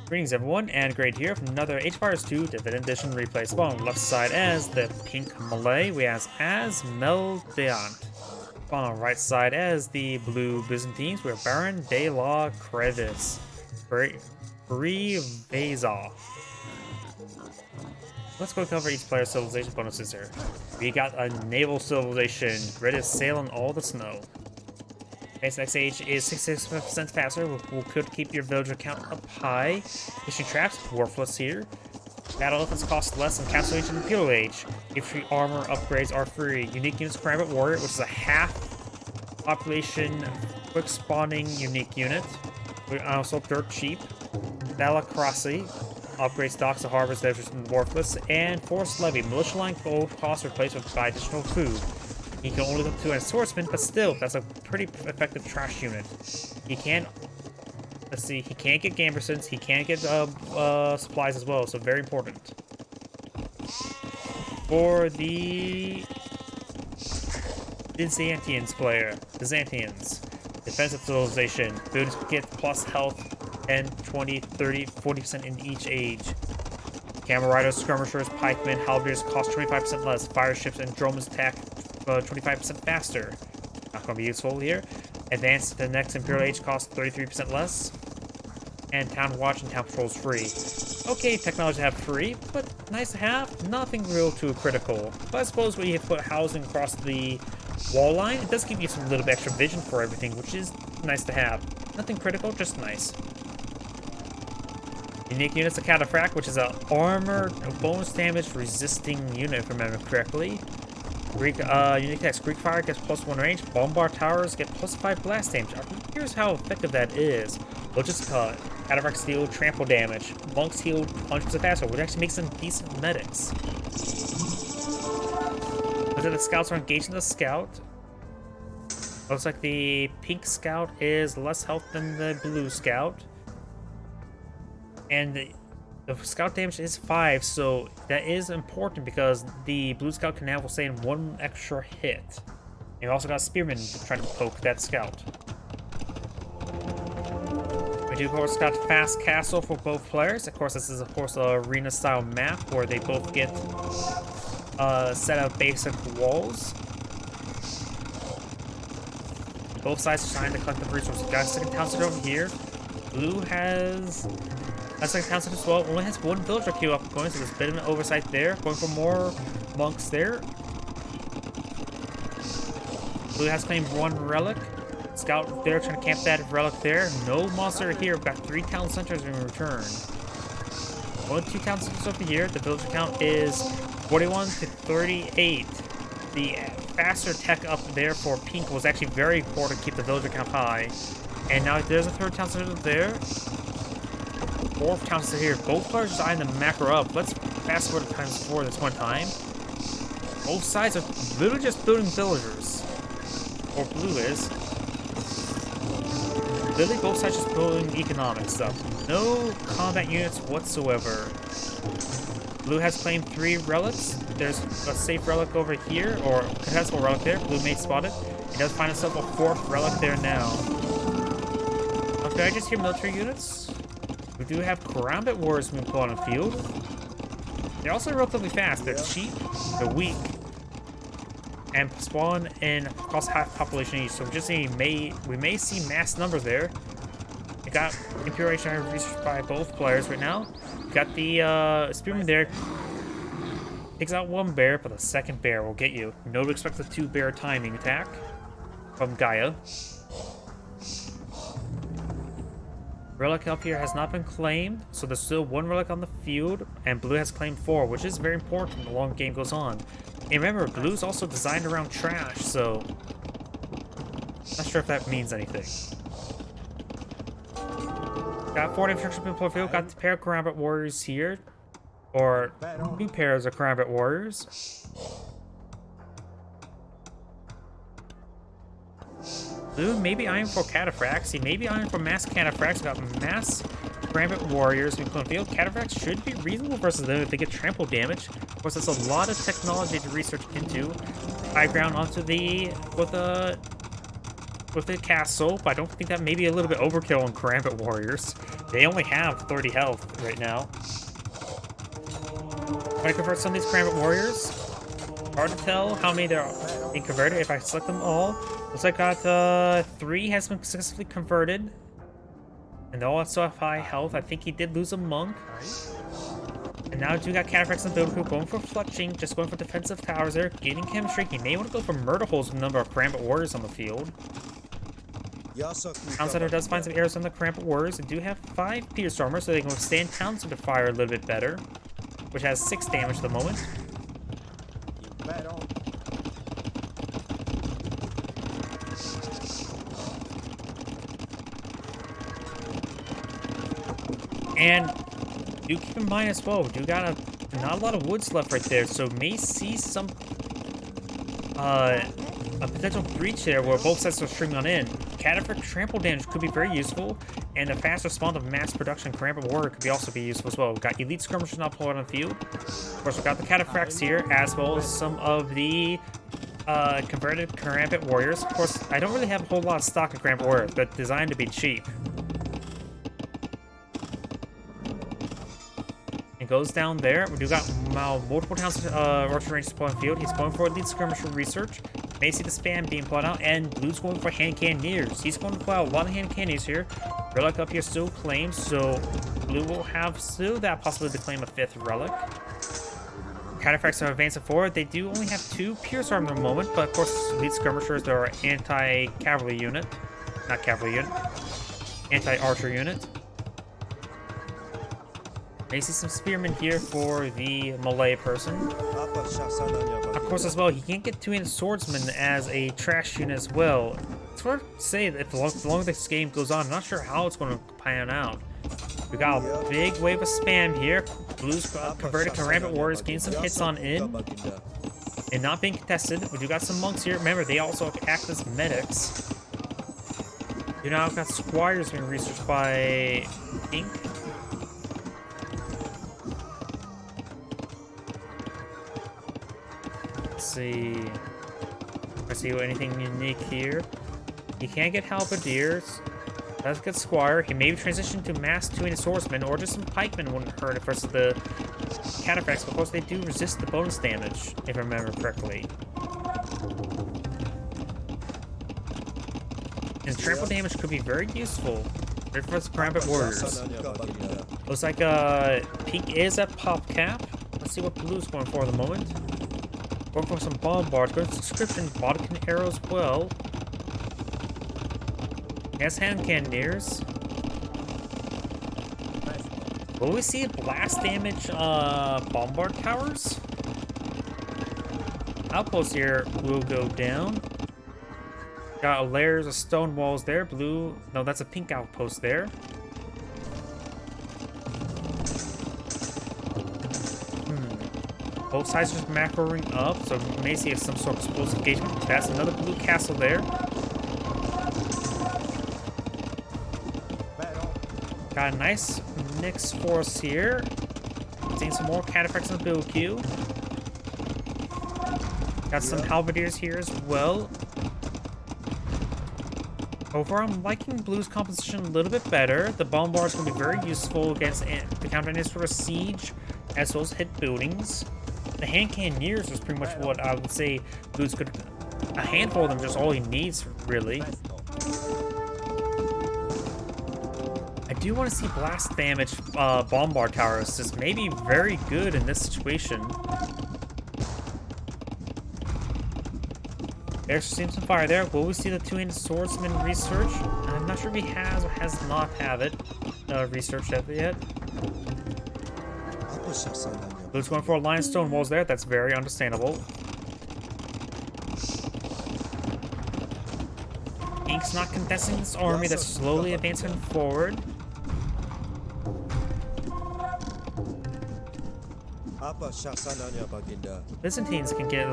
Greetings everyone, and great here from another H-Fires 2 Dividend Edition replay spawn. Left side as the pink Malay, we have AsMelodiant. Spawn on right side as the blue Byzantines, we have Baron de la Crevice. Cerveza. Let's go cover each player's civilization bonuses here. We got a naval civilization, ready to sail in all the snow. Base XH is 66% faster, which could keep your villager count up high. Mission traps, worthless here. Battle elephants cost less than Castle Age and Imperial Age. Infantry armor upgrades are free. Unique units, Combat Warrior, which is a half population quick spawning unique unit. Also dirt cheap. Dalacrossi upgrades docks and harbors that are worthless. And Forest Levy, militia line gold cost replaced by additional food. He can only look to an swordsman, but still, that's a pretty effective trash unit. He can't, let's see, he can't get Gambersons, he can't get supplies as well, so very important. For the Byzantines player, Byzantines, defensive civilization, buildings get plus health 10, 20, 30, 40% in each age. Camel riders, skirmishers, pikemen, halberdiers cost 25% less. Fire ships and drones attack 25% faster. Not going to be useful here. Advance to the next Imperial Age costs 33% less. And Town Watch and Town Patrol is free. Okay, technology to have free, but nice to have. Nothing real too critical. But I suppose when you put housing across the wall line, it does give you some little bit extra vision for everything, which is nice to have. Nothing critical, just nice. Unique units, a Cataphract, which is an armor bonus damage resisting unit, if I remember correctly. Greek unique text, Greek Fire gets +1 range, Bombard Towers get +5 blast damage. Here's how effective that is. Logistica, Cataphract Steel, Trample damage. Monks heal 100% faster, which actually makes them decent medics. But then the scouts are engaged in the scout. Looks like the pink scout is less health than the blue scout. And the scout damage is 5, so that is important because the blue scout can now sustain 1 extra hit. And you also got spearmen trying to poke that scout. We do of course got fast castle for both players. Of course, this is of course a arena style map where they both get a set of basic walls. Both sides are trying to collect the resources. Got a second town center over here. Blue has a second town center as well. Only has 1 villager queue up going, so there's a bit of an oversight there. Going for more monks there. Blue has claimed 1 relic. Scout there trying to camp that relic there. No monster here. We've got 3 town centers in return. Only 2 town centers over here. The villager count is 41 to 38. The faster tech up there for pink was actually very important to keep the villager count high. And now there's a 3rd town center there. 4th town center here. Both players are eyeing the macro up. Let's fast forward to times 4 this one time. Both sides are literally just building villagers. Or blue is. Literally both sides just building economic stuff. No combat units whatsoever. Blue has claimed 3 relics. There's a safe relic over here, or contestable relic there. Blue may spot it. He does find himself a 4th relic there now. Did I just hear military units? We do have combat warriors moving on the field. They're also relatively fast. They're cheap. They're weak. And spawn in across half population each. So we may see mass numbers there. We got Imperial researched by both players right now. We got the spearman there. Takes out 1 bear, but the 2nd bear will get you. No to expect the 2 bear timing attack from Gaia. Relic up here has not been claimed, so there's still 1 relic on the field, and blue has claimed 4, which is very important the long game goes on. And remember, blue's also designed around trash, so not sure if that means anything. Got 40 infrastructure people field, got the pair of combat warriors here, or 2 pairs of combat warriors. Blue may be eyeing for Cataphracts. He may be eyeing for mass Cataphracts. Got mass Gambit Warriors in the field. Cataphracts should be reasonable versus them if they get trample damage. Of course, there's a lot of technology to research into. High ground onto the with the castle, but I don't think that may be a little bit overkill on Gambit Warriors. They only have 30 health right now. When I convert some of these Karambit warriors, hard to tell how many there are being converted if I select them all. Looks like I got 3 has been successfully converted. And they all still have high health. I think he did lose a monk. And now do got Cataphracts and Build Crew going for fletching, just going for defensive towers there, gaining chemistry. He may want to go for murder holes with the number of Karambit warriors on the field. Town Center does find some arrows on the Karambit warriors. They do have 5 Pierce Armor, so they can withstand Town Center fire a little bit better, which has 6 damage at the moment. And do keep in mind as well, we do got not a lot of woods left right there, so may see some a potential breach there where both sets are streaming on in. Cataphract trample damage could be very useful, and a fast respawn of mass production Karambit warrior could also be useful as well. We've got elite skirmishers now pulled on the field. Of course, we've got the Cataphracts here, as well as some of the converted Karambit warriors. Of course, I don't really have a whole lot of stock of Karambit warriors, but designed to be cheap. Goes down there. We do got multiple towns archer range supply on field. He's going for elite skirmisher research. May see the spam being put out, and Blue's going for hand cannoneers. He's going to put out a lot of hand cannoneers here. Relic up here still claims, so Blue will have still that possibility to claim a 5th relic. Cataphracts are advancing forward. They do only have 2 Pierce Armor at the moment, but of course, elite skirmishers, they're an anti-cavalry unit. Not cavalry unit. Anti-archer unit. May see some spearmen here for the Malay person. Of course, as well, he can't get 2-handed swordsman as a trash unit as well. It's hard to say that the longer this game goes on, I'm not sure how it's going to pan out. We got a big wave of spam here. Blue's converted Karambit warriors, getting some hits on in, and not being contested. We do got some monks here. Remember, they also act as medics. We now got squires being researched by Pink. Let's see anything unique here. He can't get halberdiers. Does get squire. He may be transitioned to mass 2-handed swordsman, or just some pikemen wouldn't hurt it versus the Cataphracts, but of course they do resist the bonus damage, if I remember correctly. And trample damage could be very useful for the Karambit warriors. Looks like Pink is at pop cap. Let's see what Blue's going for at the moment. Going for some bombards, good subscription, bodkin arrows well. Yes, hand cannoneers. Will we see blast damage bombard towers? Outposts here will go down. Got layers of stone walls there. Blue, no, that's a pink outpost there. Both sides are just macroing up, so we may see some sort of explosive engagement. That's another blue castle there. Got a nice mix for us here. Seeing some more Cataphracts in the build queue. Got some halberdiers here as well. Overall, I'm liking Blue's composition a little bit better. The bombard's going to be very useful against the counter any sort of siege, as well as hit buildings. The hand cannoneers is pretty much what I would say Blue's could. A handful of them, just all he needs, really. I do want to see blast damage bombard towers. This may be very good in this situation. There's seems some fire there. Will we see the 2-handed swordsman research? I'm not sure if he has or has not have it researched yet. Blue's going for a line of stone walls there. That's very understandable. Ink's not contesting this army that's slowly advancing forward. Byzantines can get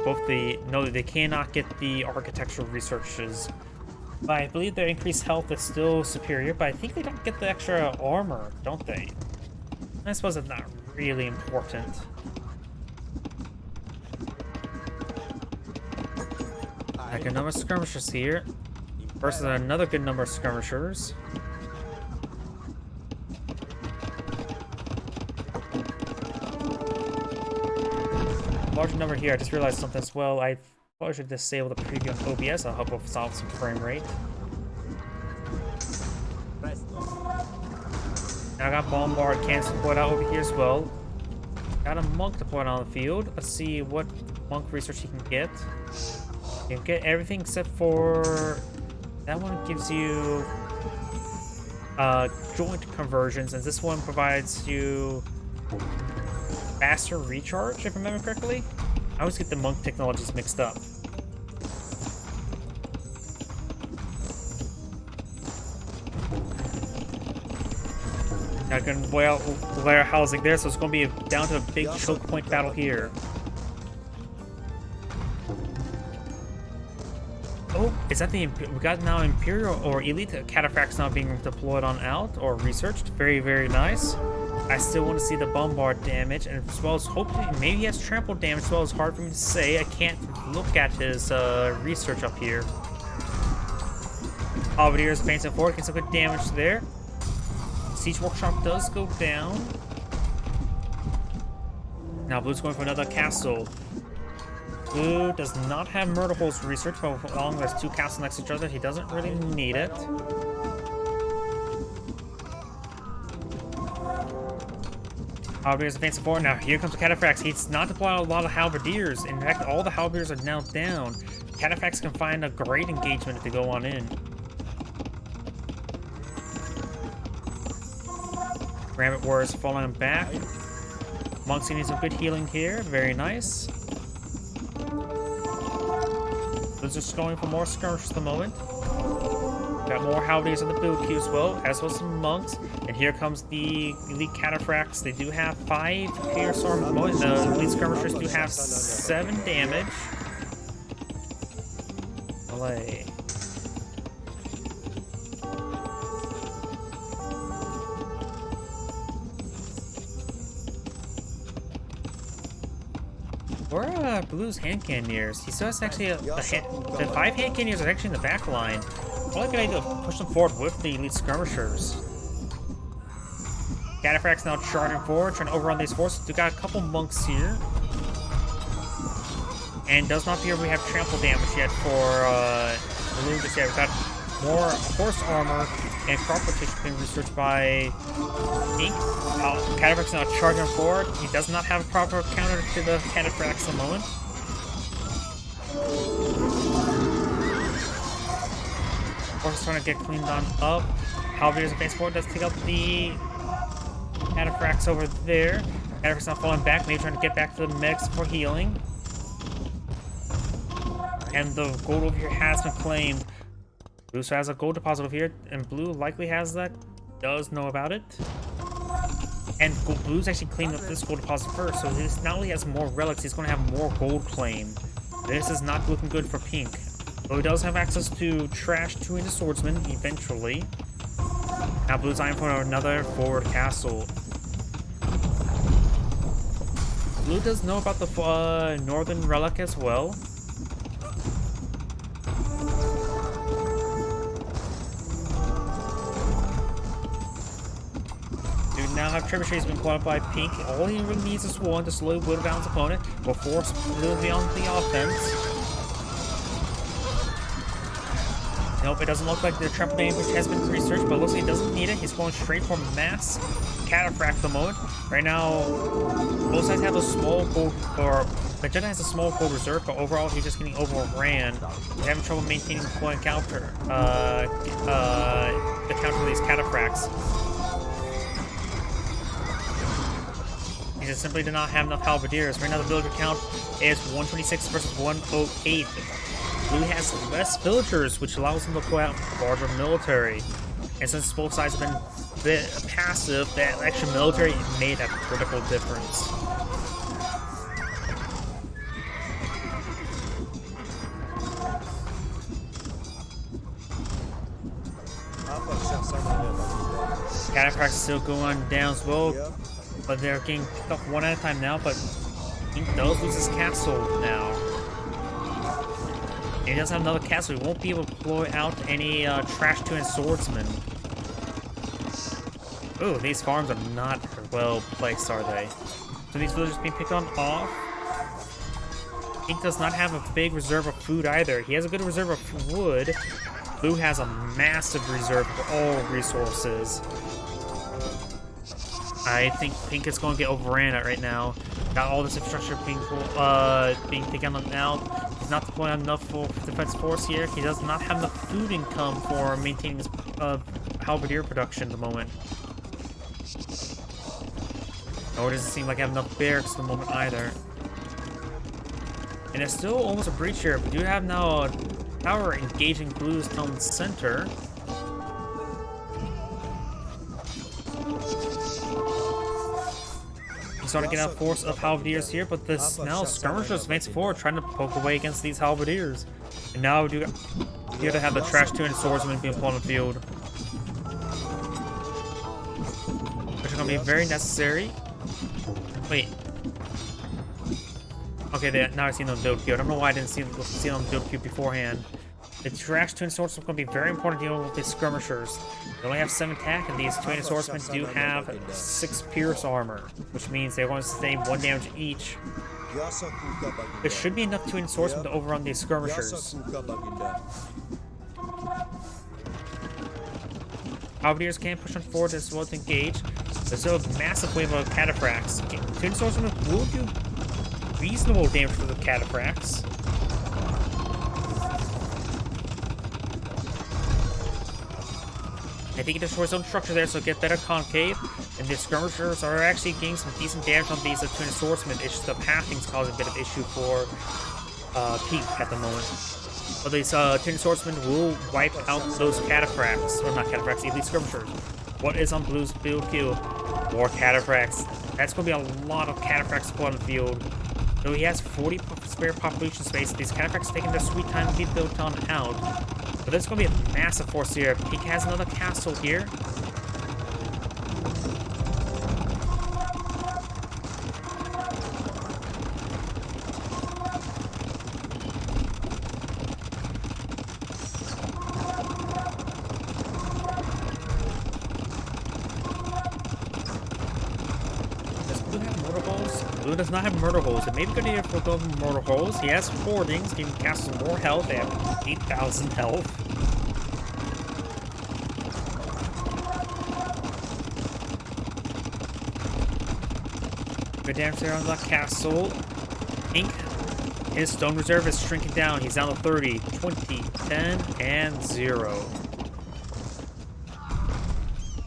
both the... No, they cannot get the architectural researches. But I believe their increased health is still superior, but I think they don't get the extra armor, don't they? I suppose it's not really important. A good number of skirmishers here versus another good number of skirmishers. larger number here. I just realized something as well. I probably should disable the preview on OBS. I'll help us solve some frame rate. Now I got Bombard Cancer deployed out over here as well. Got a monk deployed on the field. Let's see what monk research you can get. You can get everything except for that one gives you joint conversions, and this one provides you faster recharge, if I remember correctly. I always get the monk technologies mixed up. Now I can layer housing there, so it's going to be down to a big choke point battle here. Oh, is that the we got now Imperial or Elite Cataphracts now being deployed on out or researched? Very, very nice. I still want to see the bombard damage, and as well as hopefully maybe he has trample damage as well. It's hard for me to say. I can't look at his research up here. Halberdiers advancing forward, getting some good damage there. Siege Workshop does go down. Now Blue's going for another castle. Blue does not have murder holes research, but as long as 2 castles next to each other, he doesn't really need it. Halberdiers advancing forward. Now here comes the Cataphracts. He's not deploying a lot of Halberdiers. In fact, all the Halberdiers are now down. Cataphracts can find a great engagement if they go on in. Gambit Warriors falling back. Monks needing some good healing here. Very nice. They're just going for more skirmishes at the moment. Got more Halberdiers on the build queue as well as some monks. And here comes the Elite Cataphracts. They do have 5 Pierce Arm. The Elite Skirmishers do have 7 damage. Malay. Where are Blue's hand cannoneers? He still has actually the 5 hand cannoneers are actually in the back line. Probably a good idea to push them forward with the Elite Skirmishers. Cataphracts now charging forward, trying to overrun these forces. We got a couple monks here. And does not appear we have trample damage yet for Blue just yet. We've got more horse armor and crop rotation being researched by Ink. Cataphracts now charging forward. He does not have a proper counter to the Cataphracts at the moment. Horse trying to get cleaned on up. Halberdiers advance forward, does take out the Cataphracts over there. Cataphracts now falling back, maybe trying to get back to the mix for healing. And the gold over here has been claimed. Blue has a gold deposit over here, and Blue likely has that. Does know about it. And Blue's actually claimed up this gold deposit first, so this not only has more relics, he's going to have more gold claim. This is not looking good for Pink. Though he does have access to Trash 2 into Swordsman eventually. Now Blue's eyeing for another forward castle. Blue does know about the Northern Relic as well. Now have trebuchets been caught up by Pink. All he really needs is one to slowly whittle down his opponent or force Blue beyond the offense. Nope, it doesn't look like the trample damage has been researched, but it looks like he doesn't need it. He's going straight for mass Cataphract at the moment. Right now, both sides have a small gold, or Magenta has a small gold reserve, but overall he's just getting overran. He's having trouble maintaining the point counter, the counter of these Cataphracts. He just simply did not have enough Halberdiers. Right now the villager count is 126 versus 108. Blue has less villagers, which allows him to pull out larger military. And since both sides have been a bit passive, that extra military made a critical difference. Cataphracts still going down as well. But they're getting picked up one at a time now, but he does lose his castle now. And he does have another castle. He won't be able to deploy out any Trash 2 and Swordsman. Ooh, these farms are not well placed, are they? So these villagers being picked on off. Pink does not have a big reserve of food either. He has a good reserve of wood. Blue has a massive reserve of all resources. I think Pink is going to get overran right now. Got all this infrastructure being taken on now. He's not deploying enough for defense force here. He does not have enough food income for maintaining his halberdier production at the moment. Nor does it seem like I have enough barracks at the moment either. And it's still almost a breach here. We do have now a tower engaging Blue's town center. He's starting to get a force of halberdiers here, but this now skirmishers advancing forward, trying to poke away against these halberdiers. And now we do have to have the trash tuned swordsman being put on the field, which is going to be very necessary. Wait. Okay, now I see them build queue. I don't know why I didn't see them build queue beforehand. The trash twin swordsmen is going to be very important to deal with these skirmishers. They only have 7 attack, and these twin swordsmen do have 6 pierce armor, which means they're going to sustain 1 damage each. There should be enough twin swordsmen to overrun these skirmishers. Halberdiers can push on forward as well to engage. There's still a massive wave of cataphracts. Twin swordsmen will do reasonable damage to the cataphracts. I think he destroys his own structure there, so get better concave. And the skirmishers are actually getting some decent damage on these twin swordsmen. It's just the pathing's causing a bit of issue for Pink at the moment. But these twin swordsmen will wipe out those cataphracts, or not cataphracts, these skirmishers. What is on Blue's build queue? More cataphracts. That's going to be a lot of cataphracts put on the field. Though he has 40 spare population space, these cataphracts taking their sweet time to be built on out. But there's going to be a massive force here. Pink has another castle here. Blue does not have murder holes. It may be good idea for the murder holes. He has hoardings, giving castles more health. They have 8,000 health. Good damage there on the castle. Ink, his stone reserve is shrinking down. He's down to 30, 20, 10, and 0.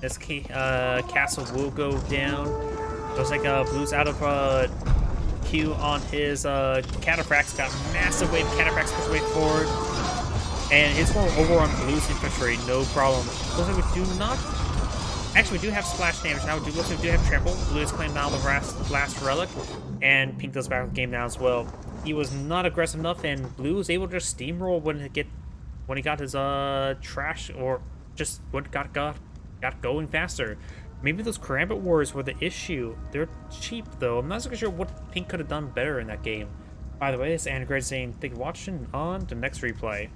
This castle will go down. Looks like Blue's out of queue on his cataphracts. Got massive wave of cataphracts push way forward. And it's going over on Blue's infantry, no problem. Looks like we do not... Actually, we do have splash damage now. Looks like we do have trample. Blue is claimed now the last relic. And Pink does back the game now as well. He was not aggressive enough, and Blue was able to just steamroll when he got his trash, or just what got going faster. Maybe those Karambit Warriors were the issue. They're cheap, though. I'm not so sure what Pink could have done better in that game. By the way, it's Anna Grade saying, thank you for watching on the next replay.